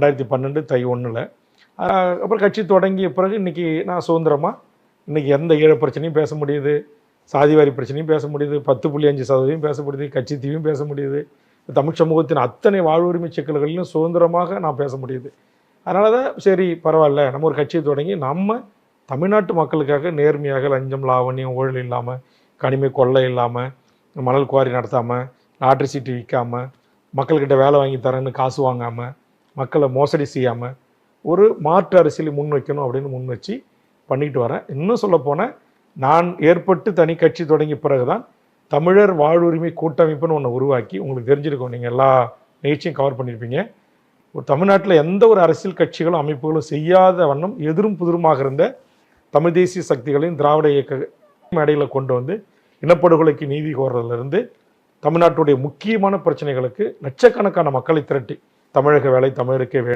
2012 தை 1. அப்புறம் கட்சி தொடங்கிய பிறகு இன்றைக்கி நான் சுதந்திரமாக இன்றைக்கி எந்த ஈழ பிரச்சனையும் பேச முடியுது, சாதிவாரி பிரச்சனையும் பேச முடியுது, 10.5% பேச முடியுது, கட்சி தீவும் பேச முடியுது, தமிழ் சமூகத்தின் அத்தனை வாழ்வுரிமை சிக்கல்களிலும் சுதந்திரமாக நான் பேச முடியுது. அதனால தான் சரி பரவாயில்ல, நம்ம ஒரு கட்சியை தொடங்கி நம்ம தமிழ்நாட்டு மக்களுக்காக நேர்மையாக லஞ்சம் லாவணியம் ஊழல் இல்லாமல், கனிமை கொள்ளை இல்லாமல், மணல் குவாரி நடத்தாமல், லாட்ரி சீட்டு விற்காமல், மக்கள்கிட்ட வேலை வாங்கி தரேன்னு காசு வாங்காமல், மக்களை மோசடி செய்யாமல் ஒரு மாற்று அரசியலை முன் வைக்கணும் அப்படின்னு முன் வச்சு பண்ணிட்டு வரேன். இன்னும் சொல்லப்போனால் நான் ஏற்பட்டு தனி கட்சி தொடங்கிய பிறகு தான் தமிழர் வாழ்வுரிமை கூட்டமைப்புன்னு ஒன்று உருவாக்கி, உங்களுக்கு தெரிஞ்சிருக்கும், நீங்கள் எல்லா நிகழ்ச்சியும் கவர் பண்ணியிருப்பீங்க. ஒரு தமிழ்நாட்டில் எந்த ஒரு அரசியல் கட்சிகளும் அமைப்புகளும் செய்யாத வண்ணம் எதிரும் புதிருமாக இருந்த தமிழ் தேசிய சக்திகளையும் திராவிட இயக்க மேடையில் கொண்டு வந்து இனப்படுகொலைக்கு நீதி கோர்றதுலேருந்து தமிழ்நாட்டுடைய முக்கியமான பிரச்சனைகளுக்கு லட்சக்கணக்கான மக்களை திரட்டி தமிழக வேலை தமிழருக்கே